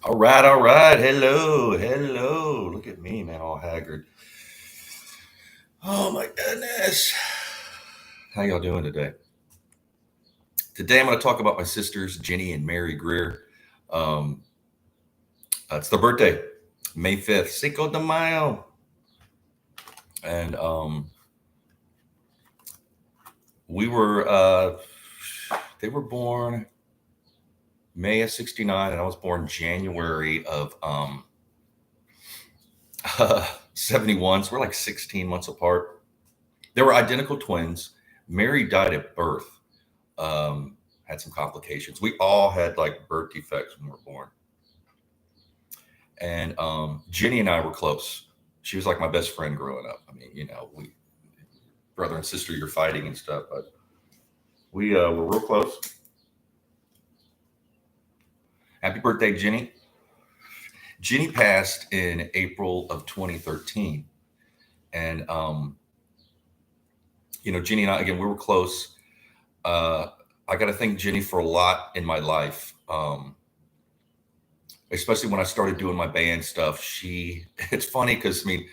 All right, all right. Hello, hello. Look at me, man, all haggard. Oh my goodness. How y'all doing today? Today I'm going to talk about my sisters, Jenny and Mary Greer. Um, it's their birthday, May 5th, Cinco de Mayo. And we were, they were born May of 69, and I was born January of 71. So we're like 16 months apart. They were identical twins. Mary died at birth. Had some complications. We all had like birth defects when we were born. And Jenny and I were close. She was like my best friend growing up. I mean, we brother and sister, you're fighting and stuff, but we were real close. Happy birthday, Jenny. Jenny passed in April of 2013. And, Jenny and I, again, we were close. I got to thank Jenny for a lot in my life. Especially when I started doing my band stuff. It's funny because, I mean,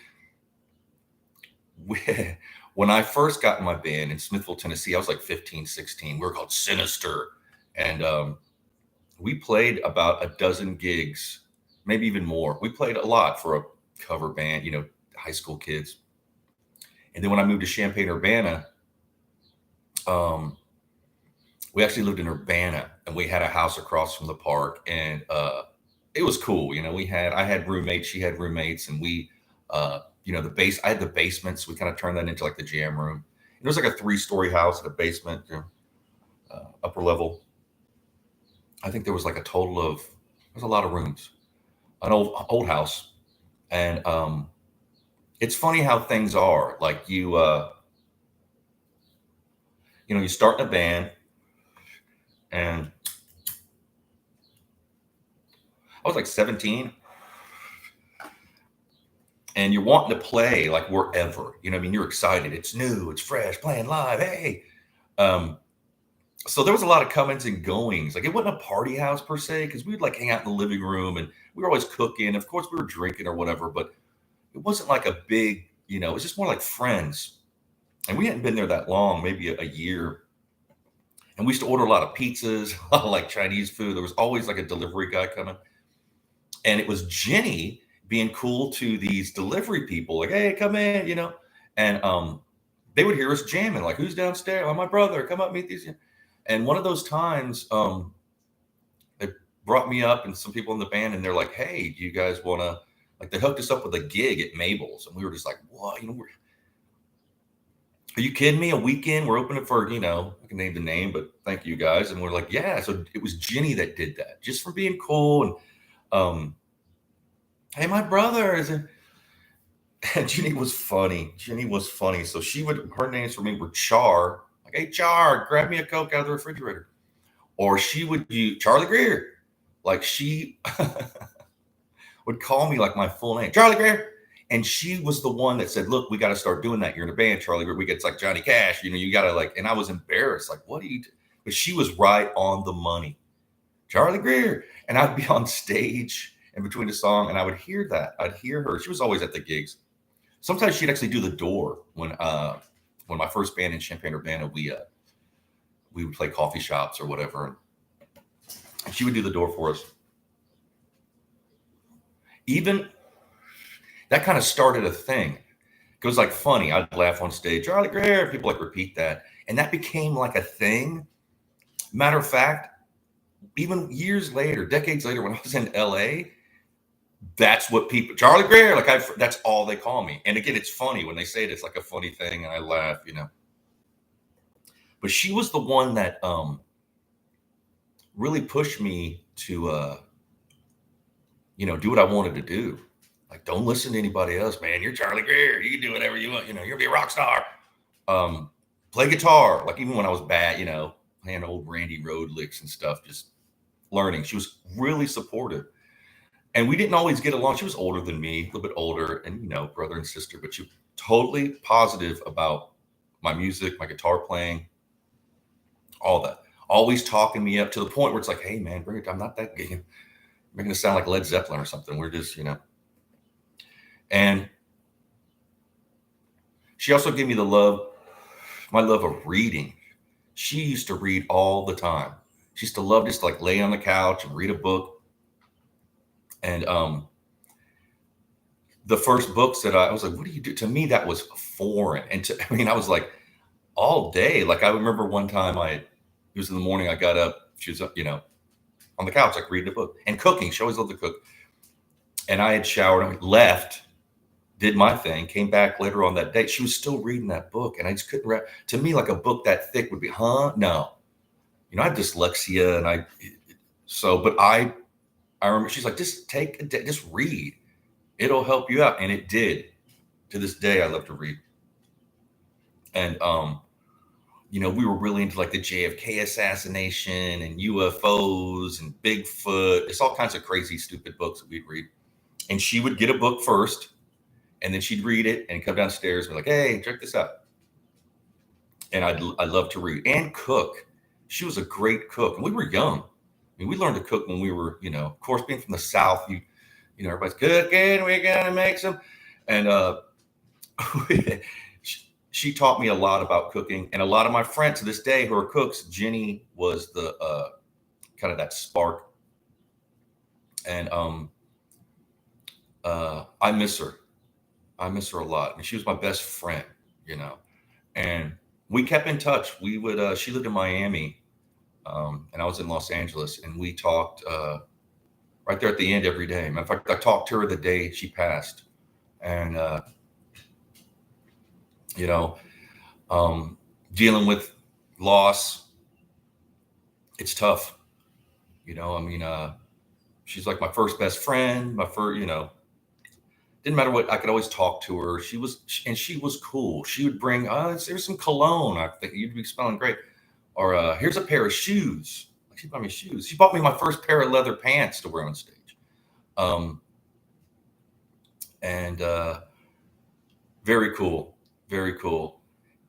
when I first got in my band in Smithville, Tennessee, I was like 15, 16. We were called Sinister. And we played about a dozen gigs, maybe even more. We played a lot for a cover band, high school kids. And then when I moved to Champaign-Urbana, we actually lived in Urbana, and we had a house across from the park, and it was cool. I had roommates, she had roommates, and we, I had the basement, so we kind of turned that into like the jam room. It was like a 3-story house at a basement, upper level. I think there was like there's a lot of rooms, an old house. And it's funny how things are. Like you start in a band, and I was like 17, and you're wanting to play like wherever. I mean, you're excited. It's new, it's fresh, playing live. Hey. So there was a lot of comings and goings. Like, it wasn't a party house per se, because we'd like hang out in the living room, and we were always cooking. Of course, we were drinking or whatever, but it wasn't like a big, it was just more like friends. And we hadn't been there that long, maybe a year. And we used to order a lot of pizzas, like Chinese food. There was always like a delivery guy coming. And it was Jenny being cool to these delivery people, like, hey, come in, And they would hear us jamming, like, who's downstairs? Oh, my brother, come up, meet these. And one of those times, they brought me up and some people in the band, and they're like, hey, do you guys want to, like, they hooked us up with a gig at Mabel's. And we were just like, what? Are you kidding me? A weekend? We're opening for, I can name the name, but thank you guys. And we're like, yeah. So it was Jenny that did that, just for being cool. And, hey, my brother is a, and Jenny was funny. So her names for me were Char. Like, hey, Char, grab me a Coke out of the refrigerator. Or she would use Charlie Greer. Like, she would call me like my full name, Charlie Greer. And she was the one that said, look, we got to start doing that. You're in a band, Charlie Greer. It's like Johnny Cash. You got to like, and I was embarrassed. Like, what do you do? But she was right on the money. Charlie Greer. And I'd be on stage in between the song, and I would hear that. I'd hear her. She was always at the gigs. Sometimes she'd actually do the door when my first band in Champaign-Urbana, we would play coffee shops or whatever. And she would do the door for us. Even that kind of started a thing. It was like funny. I'd laugh on stage, Charlie Greer. People like repeat that. And that became like a thing. Matter of fact, even years later, decades later, when I was in LA, that's what people, Charlie Greer, like that's all they call me. And again, it's funny when they say it, it's like a funny thing, and I laugh, But she was the one that really pushed me to, do what I wanted to do. Like, don't listen to anybody else, man. You're Charlie Greer. You can do whatever you want. You're gonna be a rock star. Play guitar. Like, even when I was bad, playing old Randy Road licks and stuff, just learning. She was really supportive. And we didn't always get along. She was older than me, a little bit older, and, brother and sister, but she was totally positive about my music, my guitar playing, all that. Always talking me up to the point where it's like, hey, man, bring it. I'm not that good. making it sound like Led Zeppelin or something. We're just, and she also gave me my love of reading. She used to read all the time. She used to love just like lay on the couch and read a book. And the first books that I was like, what do you do? To me, that was foreign. And I was like, all day. Like I remember one time it was in the morning, I got up, she was up, on the couch, like reading a book and cooking. She always loved to cook. And I had showered, I left, did my thing, came back later on that day. She was still reading that book. And I just couldn't to me, like a book that thick would be, no, I have dyslexia and but I remember she's like, just take a day, just read. It'll help you out. And it did. To this day, I love to read. And, we were really into like the JFK assassination and UFOs and Bigfoot. It's all kinds of crazy, stupid books that we'd read. And she would get a book first, and then she'd read it and come downstairs and be like, hey, check this out. And I love to read and cook. She was a great cook. And we were young. We learned to cook when we were, of course, being from the South, everybody's cooking, we're going to make some. And she taught me a lot about cooking. And a lot of my friends to this day who are cooks, Jenny was the kind of that spark. And I miss her. I miss her a lot. And she was my best friend, and we kept in touch. We would, she lived in Miami, and I was in Los Angeles, and we talked right there at the end every day. Matter of fact, I talked to her the day she passed. And, dealing with loss, it's tough. She's like my first best friend, my first, didn't matter what, I could always talk to her. She was cool. She would bring, there's some cologne. I think you'd be smelling great. Or here's a pair of shoes. She bought me shoes. She bought me my first pair of leather pants to wear on stage. And very cool, very cool.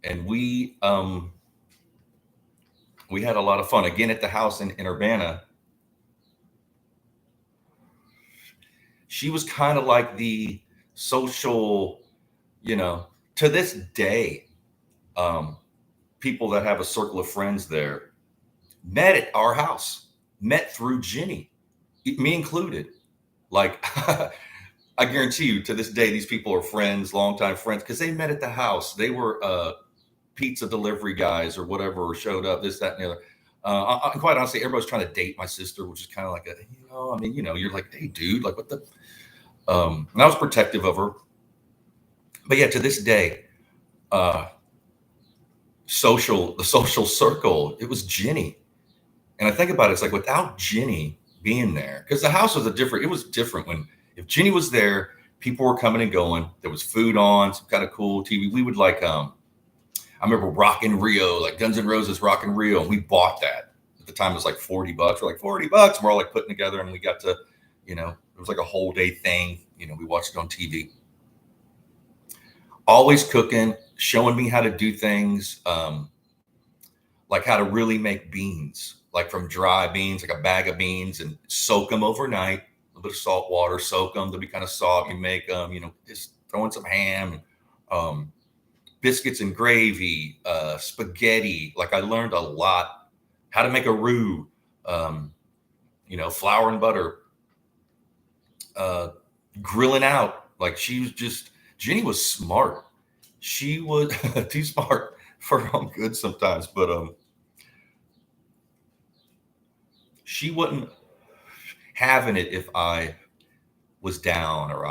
And we had a lot of fun again at the house in Urbana. She was kind of like the social, to this day, people that have a circle of friends there met at our house, met through Jenny, me included. Like, I guarantee you to this day, these people are friends, longtime friends, because they met at the house. They were pizza delivery guys or whatever, or showed up, this, that, and the other. Quite honestly, everybody's trying to date my sister, which is kind of like you're like, hey, dude, like what the, and I was protective of her. But yeah, to this day, the social circle, it was Jenny. And I think about it, it's like without Jenny being there, because the house was it was different if Jenny was there, people were coming and going. There was food on, some kind of cool TV. We would like, I remember Rockin' Rio, like Guns N' Roses Rockin' Rio. And we bought that. At the time, it was like $40. We're like, $40. And we're all like putting together, and we got to, it was like a whole day thing. We watched it on TV. Always cooking, showing me how to do things, like how to really make beans, like from dry beans, like a bag of beans, and soak them overnight. A little bit of salt water, soak them to be kind of soft. You make them, just throw in some ham, biscuits and gravy, spaghetti. Like I learned a lot how to make a roux, flour and butter, grilling out. Like Jenny was smart. She was too smart for her own good sometimes, but she wasn't having it if I was down or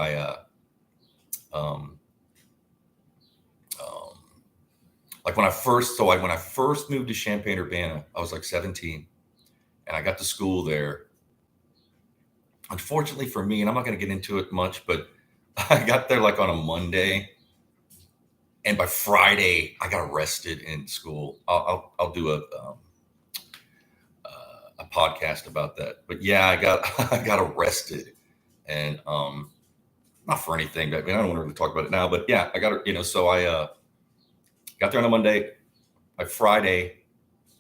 like when I first moved to Champaign-Urbana, I was like 17, and I got to school there. Unfortunately for me, and I'm not going to get into it much, but I got there like on a Monday, and by Friday I got arrested in school. I'll do a podcast about that. But yeah, I got arrested, and not for anything. I mean, I don't want to really talk about it now, but yeah, I got so I got there on a Monday. By Friday,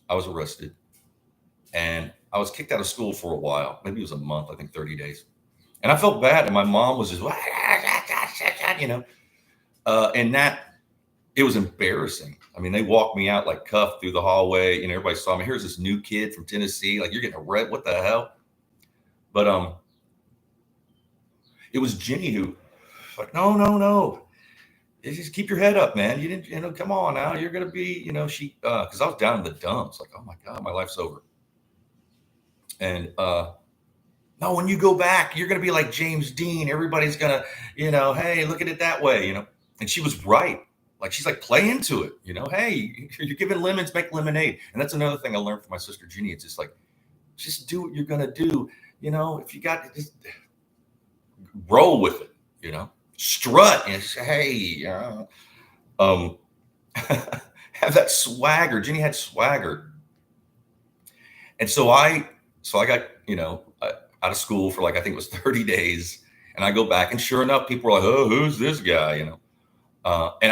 I was arrested, and I was kicked out of school for a while. Maybe it was a month, I think 30 days. And I felt bad. And my mom was just, you know, and it was embarrassing. I mean, they walked me out like cuffed through the hallway. You know, everybody saw me. Here's this new kid from Tennessee. Like, you're getting arrested. What the hell? But it was Jenny who, like, no. Just keep your head up, man. You didn't, come on now. You're going to be, because I was down in the dumps. Like, oh my God, my life's over. And, no, when you go back, you're going to be like James Dean. Everybody's going to, hey, look at it that way, And she was right. Like, she's like, play into it, Hey, you're giving lemons, make lemonade. And that's another thing I learned from my sister Jeannie. It's just like, just do what you're going to do. If you got, just roll with it, strut and say, hey, have that swagger. Jenny had swagger. And so I got, out of school for like, I think it was 30 days. And I go back and sure enough, people were like, oh, who's this guy? And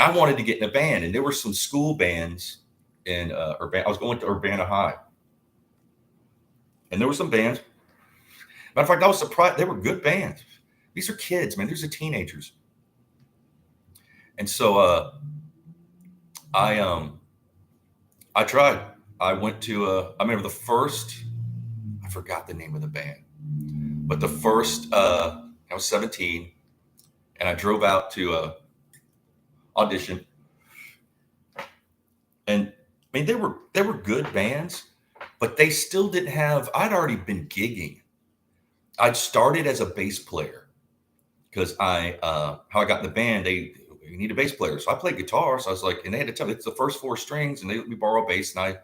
I wanted to get in a band, and there were some school bands in I was going to Urbana High. And there were some bands. Matter of fact, I was surprised. They were good bands. These are kids, man. These are teenagers. And so I tried. I went to I remember the first, I forgot the name of the band, but the first I was 17, and I drove out to audition. And I mean, they were good bands, but they still didn't have, I'd already been gigging. I'd started as a bass player. Because how I got in the band, you need a bass player. So I played guitar. So I was like, and they had to tell me it's the first 4 strings, and they let me borrow a bass, and I,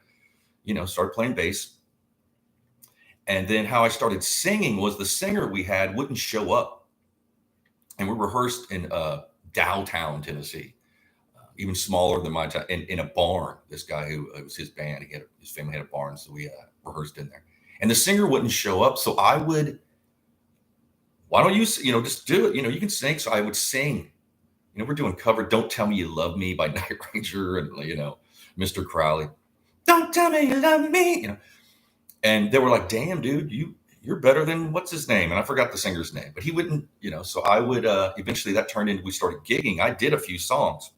started playing bass. And then how I started singing was the singer we had wouldn't show up. And we rehearsed in Dowtown, Tennessee, even smaller than my town, in a barn. This guy it was his band. His family had a barn, so we rehearsed in there. And the singer wouldn't show up, so I would, why don't you, just do it. You can sing. So I would sing. We're doing cover Don't Tell Me You Love Me by Night Ranger and, Mr. Crowley. Don't tell me you love me. And they were like, damn, dude, you're better than what's his name? And I forgot the singer's name, but he wouldn't, so I would, eventually that turned into, we started gigging. I did a few songs.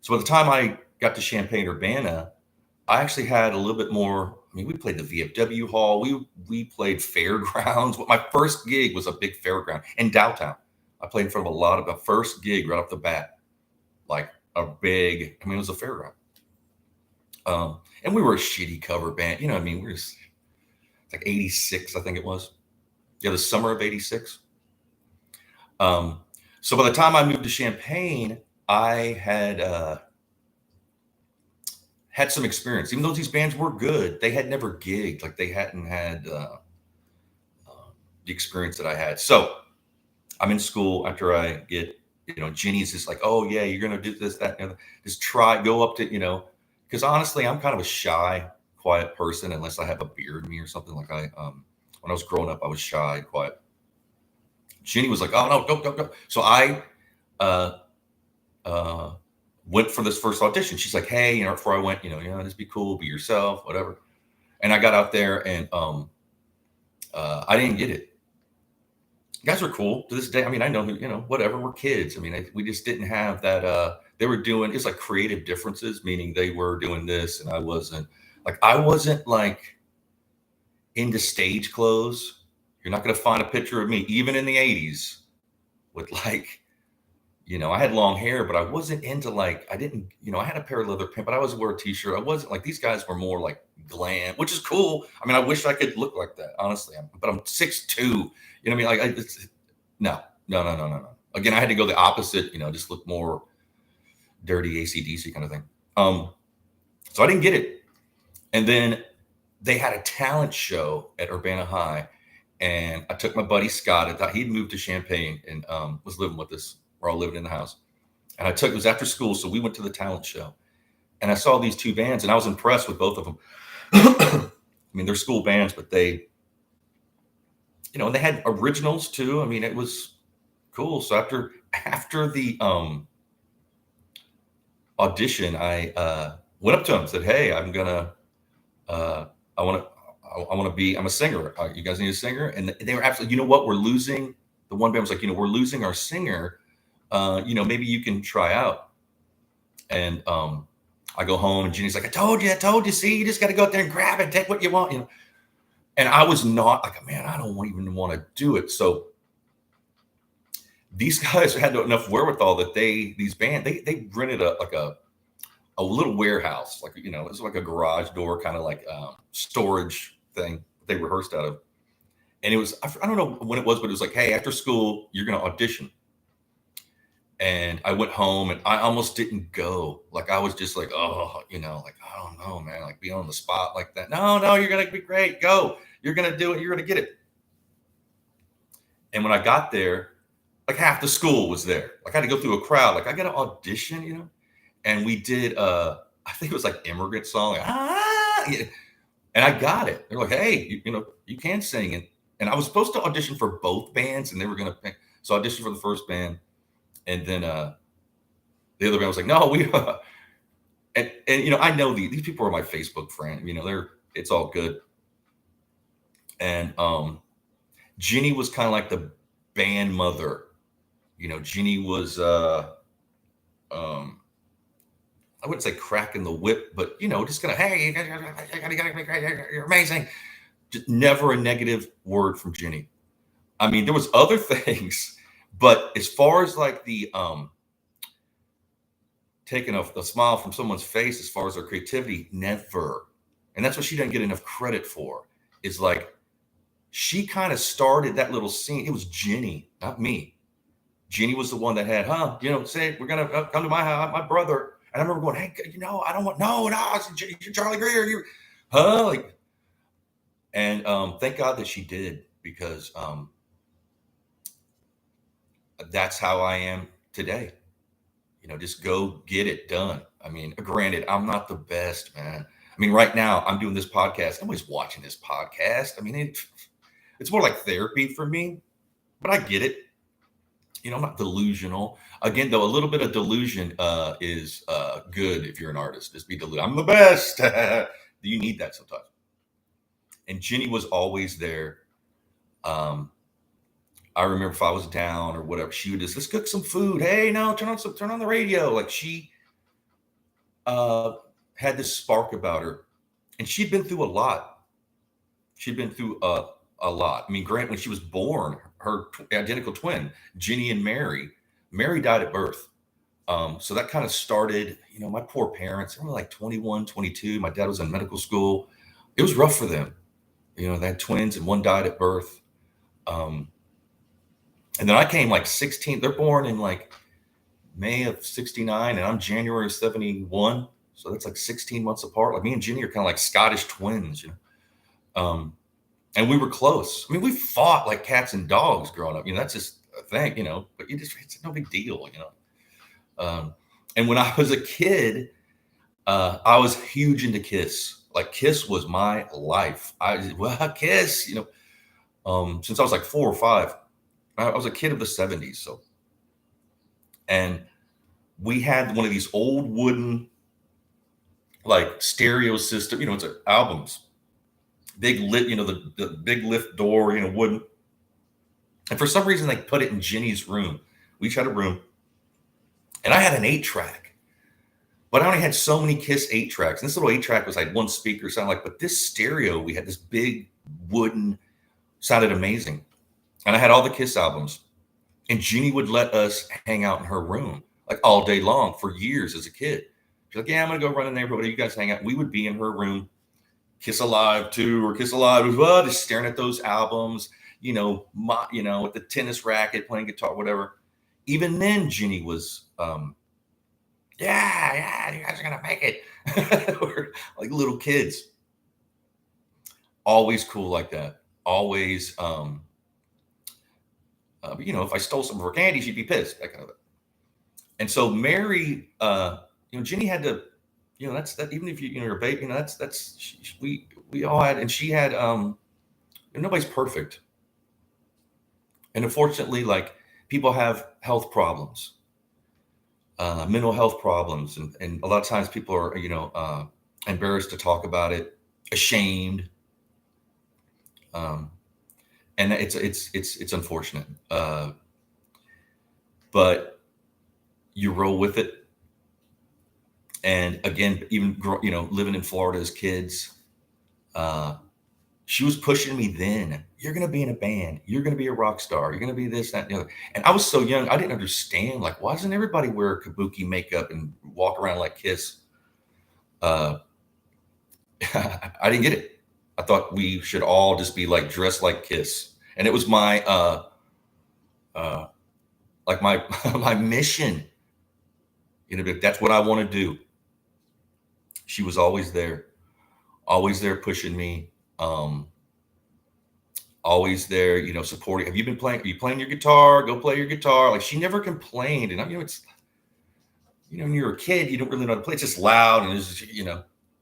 So by the time I got to Champaign-Urbana, I actually had a little bit more. I mean, we played the VFW hall. We played fairgrounds. My first gig was a big fairground in Dowtown. I played in front of a lot of the first gig right off the bat, like a big, it was a fairground. And we were a shitty cover band. We were just, it's like 86, I think it was. Yeah, the summer of 86. So by the time I moved to Champaign, I had some experience. Even though these bands were good, they had never gigged. Like, they hadn't had the experience that I had. So I'm in school after I get, Jenny's just like, oh yeah, you're going to do this, that, and the other. Just go up to, because honestly, I'm kind of a shy, quiet person, unless I have a beard in me or something. Like when I was growing up, I was shy, quiet. Jenny was like, oh no, go. So I went for this first audition. She's like, hey, before I went, just be cool, be yourself, whatever. And I got out there, and I didn't get it. You guys were cool to this day. I mean, I know, whatever, we're kids. I mean, we just didn't have that. They were doing, it's like creative differences, meaning they were doing this and I wasn't like into stage clothes. You're not going to find a picture of me, even in the 80s, with like, I had long hair, but I wasn't into like, I didn't, I had a pair of leather pants, but I always wore a t-shirt. I wasn't like, these guys were more like glam, which is cool. I mean, I wish I could look like that, honestly, but I'm 6'2", you know what I mean? Like, no. Again, I had to go the opposite, just look more dirty AC/DC kind of thing. So I didn't get it. And then they had a talent show at Urbana High, and I took my buddy Scott. I thought he'd moved to Champaign and was living with us. We're all living in the house. And it was after school, so we went to the talent show. And I saw these 2 bands, and I was impressed with both of them. I mean, they're school bands, but they, and they had originals too. I mean, it was cool. So after the audition, I went up to him and said, hey, I'm I want to be, I'm a singer. You guys need a singer? And they were absolutely, you know what? We're losing. The one band was like, we're losing our singer. Maybe you can try out. And I go home and Jenny's like, I told you, see, you just got to go out there and grab it, take what you want, And I was not like, man, I don't even want to do it. So these guys had enough wherewithal that these bands, they rented a little warehouse, like, it was like a garage door, kind of like storage thing they rehearsed out of. And it was, I don't know when it was, but it was like, hey, after school, you're going to audition. And I went home and I almost didn't go. Like, I was just like, oh, like, I don't know, man, like being on the spot like that. No, you're going to be great. Go. You're going to do it. You're going to get it. And when I got there, like half the school was there. Like I had to go through a crowd. Like I got to audition, and we did, I think it was like Immigrant Song. And I got it. They're like, hey, you can sing. And I was supposed to audition for both bands and they were going to pick. So I auditioned for the first band. And then the other band was like, no, we, and I know these people are my Facebook friend, it's all good. And Ginny was kind of like the band mother. Ginny was, I wouldn't say cracking the whip, but, just gonna, hey, you're amazing. Just never a negative word from Ginny. I mean, there was other things, but as far as like the taking off the smile from someone's face, as far as their creativity, never. And that's what she doesn't get enough credit for. Is like she kind of started that little scene. It was Ginny, not me. Ginny was the one that had, say we're gonna come to my house, my brother. And I remember going, hey, I don't want, no, you're Charlie Greer, like. And thank God that she did, because that's how I am today. Just go get it done. I mean, granted, I'm not the best, man. I mean, right now I'm doing this podcast. Nobody's watching this podcast. I mean, it's more like therapy for me, but I get it. I'm not delusional. Again, though, a little bit of delusion is good if you're an artist. Just be deluded. I'm the best. You need that sometimes. And Ginny was always there. I remember if I was down or whatever, she would just, let's cook some food. Hey, no, turn on the radio. Like she had this spark about her, and she'd been through a lot. She'd been through a lot. I mean, Grant, when she was born, her identical twin, Ginny and Mary died at birth. So that kind of started, my poor parents, they were like 21, 22. My dad was in medical school. It was rough for them. They had twins and one died at birth. And then I came like 16. They're born in like May of 69 and I'm January of 71. So that's like 16 months apart. Like me and Ginny are kind of like Scottish twins, and we were close. I mean, we fought like cats and dogs growing up. That's just a thing, but it's no big deal, and when I was a kid, I was huge into Kiss. Like Kiss was my life. Kiss, since I was like 4 or 5. I was a kid of the 70s. So, and we had one of these old wooden, like stereo system, it's albums, big lit, the big lift door, wooden. And for some reason, they put it in Ginny's room. We each had a room. And I had an 8-track, but I only had so many Kiss 8-tracks. And this little 8-track was like one speaker sound like, but this stereo, we had this big wooden, sounded amazing. And I had all the Kiss albums, and Ginny would let us hang out in her room like all day long for years as a kid. She's like, yeah, I'm going to go run in there, but you guys hang out. We would be in her room, Kiss Alive 2 or Kiss Alive, just staring at those albums, with the tennis racket, playing guitar, whatever. Even then, Ginny was, yeah, you guys are going to make it. We're like little kids. Always cool like that. Always, if I stole some of her candy, she'd be pissed, that kind of thing. And so Mary, Ginny had to, that's that. Even if you're a baby, we all had, and she had. Nobody's perfect, and unfortunately, like people have health problems, mental health problems, and a lot of times people are, embarrassed to talk about it, ashamed. Um, and it's unfortunate. But you roll with it. And again, even living in Florida as kids, she was pushing me then. You're going to be in a band. You're going to be a rock star. You're going to be this, that, and the other. And I was so young, I didn't understand. Like, why doesn't everybody wear kabuki makeup and walk around like Kiss? I didn't get it. I thought we should all just be like dressed like Kiss. And it was my like my my mission. That's what I want to do. She was always there pushing me. Always there, supporting. Have you been playing? Are you playing your guitar? Go play your guitar. Like, she never complained. And it's, when you're a kid, you don't really know how to play. It's just loud and it's just,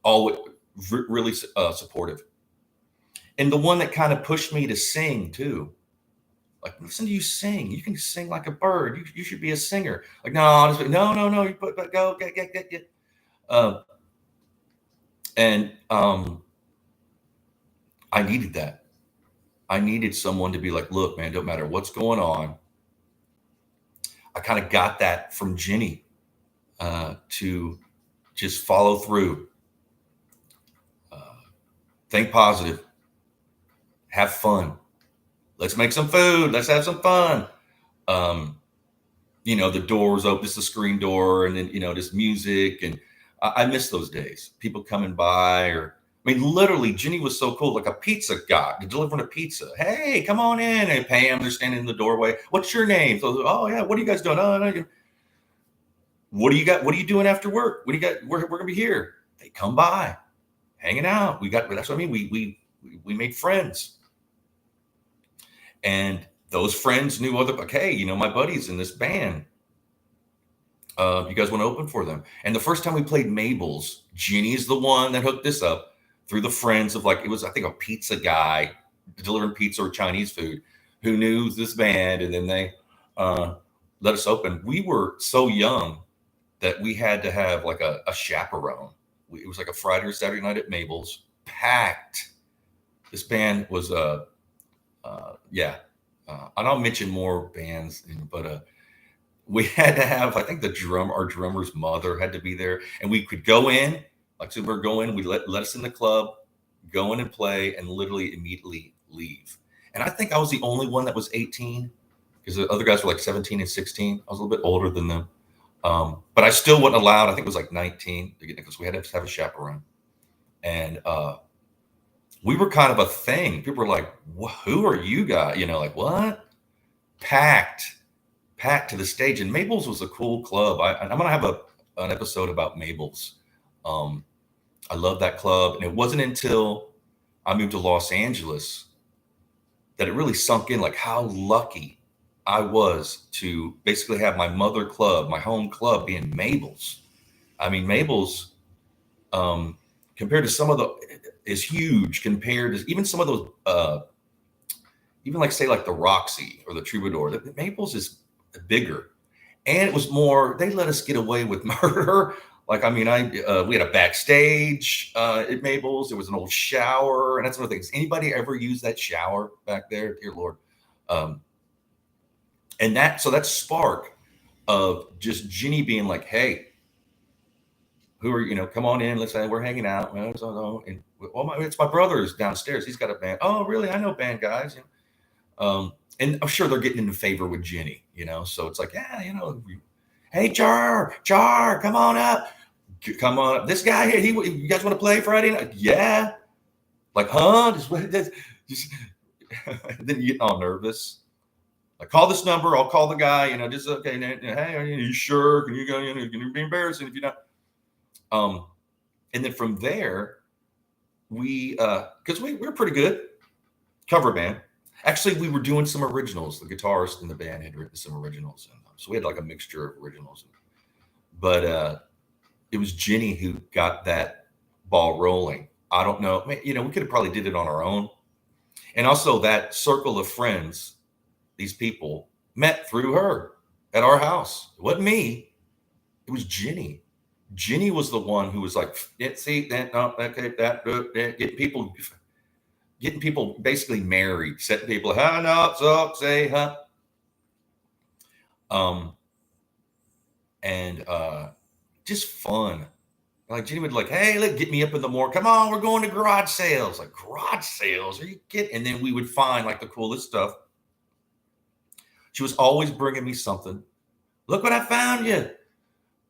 always really supportive. And the one that kind of pushed me to sing too. Like, listen to you sing. You can sing like a bird. You should be a singer. Like, no, no. You go, get. And I needed that. I needed someone to be like, look, man, don't matter what's going on. I kind of got that from Jenny to just follow through. Think positive. Have fun. Let's make some food. Let's have some fun. The doors open. This is the screen door, and then just music. And I miss those days. People coming by, literally, Jenny was so cool. Like a pizza guy delivering a pizza. Hey, come on in. And Pam, they're standing in the doorway. What's your name? So, oh yeah, what are you guys doing? Oh, no. What do you got? What are you doing after work? What do you got? We're gonna be here. They come by, hanging out. That's what I mean. We made friends. And those friends knew hey, my buddy's in this band. You guys want to open for them? And the first time we played Mabel's, Jeannie's the one that hooked this up through the friends of, it was, I think, a pizza guy delivering pizza or Chinese food who knew this band. And then they let us open. We were so young that we had to have like a chaperone. It was like a Friday or Saturday night at Mabel's, packed. This band was and I'll mention more bands, but we had to have, I think our drummer's mother had to be there, and we could go in, we go in, we let us in the club, go in and play, and literally immediately leave. And I think I was the only one that was 18, because the other guys were like 17 and 16. I was a little bit older than them. But I still wasn't allowed. I think it was like 19 to get, because we had to have a chaperone. And we were kind of a thing. People were like, who are you guys? Like, what? Packed to the stage. And Mabel's was a cool club. I'm going to have an episode about Mabel's. I love that club. And it wasn't until I moved to Los Angeles that it really sunk in, like, how lucky I was to basically have my mother club, my home club, being Mabel's. Mabel's, compared to some of is huge compared to even some of those, even say like the Roxy or the Troubadour. The Maples is bigger, and it was more. They let us get away with murder. We had a backstage at Maples. There was an old shower, and that's one of the things. Anybody ever use that shower back there? Dear Lord. And that spark of just Ginny being like, hey, who are, come on in. Let's say we're hanging out. And it's my brother's downstairs. He's got a band. Oh, really? I know band guys. And I'm sure they're getting into favor with Ginny, so it's like, yeah, hey, Char, come on up. This guy here, you guys want to play Friday night? Yeah. Like, huh? Just then you get all nervous. Like, call this number. I'll call the guy, just okay. Hey, are you sure? Can you go, can you be embarrassing if you're not? And then from there, because we're pretty good cover band. Actually, we were doing some originals. The guitarist in the band had written some originals, and so we had like a mixture of originals. But it was Ginny who got that ball rolling. I don't know. We could have probably did it on our own. And also that circle of friends, these people met through her at our house. It wasn't me. It was Ginny. Ginny was the one who was like, get getting people basically married, setting people, huh, no, so say, huh. And just fun. Like Jenny would like, hey, look, get me up in the morning. Come on, we're going to garage sales. Like garage sales? Are you kidding? And then we would find like the coolest stuff. She was always bringing me something. Look what I found you.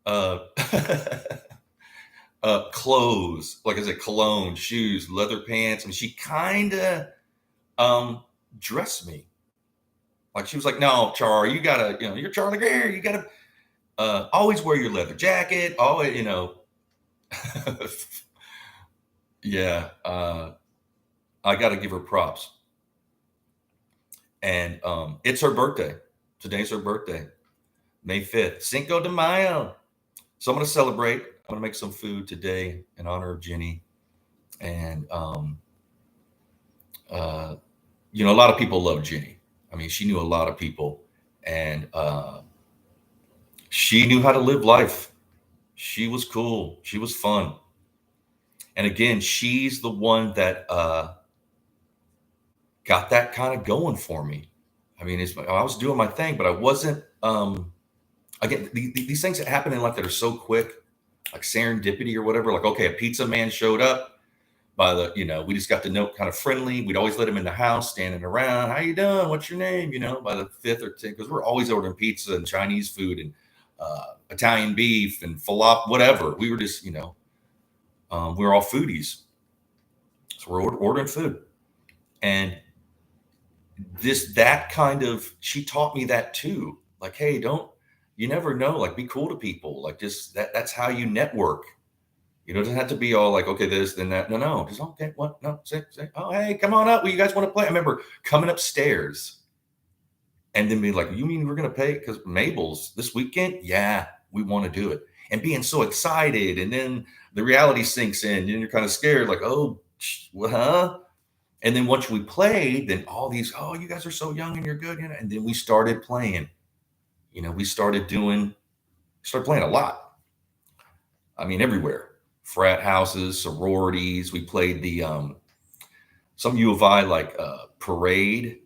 Uh, clothes, like I said, cologne, shoes, leather pants. I mean, she kind of dressed me. Like she was like, no, Char, you gotta, you're Charlie Greer. You gotta always wear your leather jacket. Always, yeah. I got to give her props. And it's her birthday. Today's her birthday, May 5th, Cinco de Mayo. So I'm going to celebrate. I'm going to make some food today in honor of Jenny. And, a lot of people love Jenny. I mean, she knew a lot of people, and she knew how to live life. She was cool. She was fun. And again, she's the one that got that kind of going for me. I mean, I was doing my thing, but I wasn't. Again, these things that happen in life that are so quick, like serendipity or whatever. Like, okay, a pizza man showed up. We just got to know, kind of friendly. We'd always let him in the house, standing around. How you doing? What's your name? By the 5th or 10th, because we're always ordering pizza and Chinese food and Italian beef and falafel, whatever. We were just, we were all foodies, so we're ordering food. And she taught me that too. Like, hey, you never know. Like, be cool to people. Like, just that's how you network. It doesn't have to be all like, okay, this, then that. No. Just, okay, what? No, say, oh, hey, come on up. Well, you guys want to play? I remember coming upstairs and then being like, you mean we're going to pay? Because Mabel's this weekend? Yeah, we want to do it. And being so excited. And then the reality sinks in and you're kind of scared, like, oh, huh? And then once we played, then all these, oh, you guys are so young and you're good. And then we started playing. We started playing a lot. I mean, everywhere. Frat houses, sororities. We played the some U of I like parade.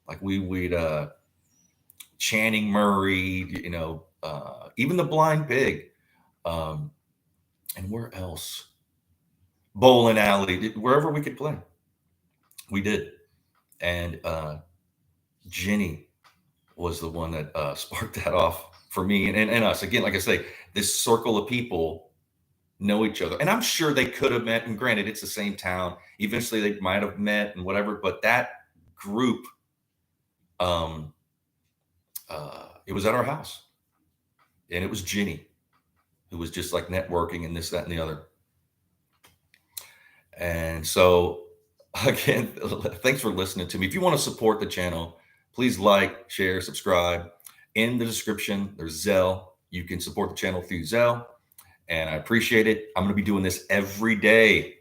Like we'd Channing Murray, even the Blind Pig. And where else? Bowling alley, wherever we could play. We did. And Jenny was the one that sparked that off for me and us. Again, like I say, this circle of people know each other. And I'm sure they could have met. And granted, it's the same town. Eventually they might have met and whatever. But that group, it was at our house. And it was Jenny, who was just like networking and this, that, and the other. And so, again, thanks for listening to me. If you want to support the channel, please like, share, subscribe. In the description, there's Zelle. You can support the channel through Zelle. And I appreciate it. I'm going to be doing this every day.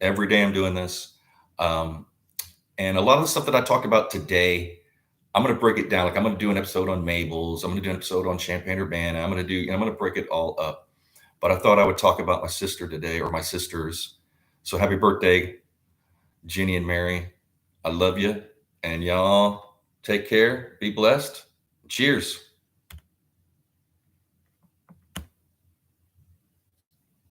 Every day I'm doing this. And a lot of the stuff that I talked about today, I'm going to break it down. Like I'm going to do an episode on Mabel's. I'm going to do an episode on Champaign-Urbana. I'm going to break it all up. But I thought I would talk about my sister today, or my sisters. So happy birthday, Jenny and Mary. I love you. And y'all take care. Be blessed. Cheers.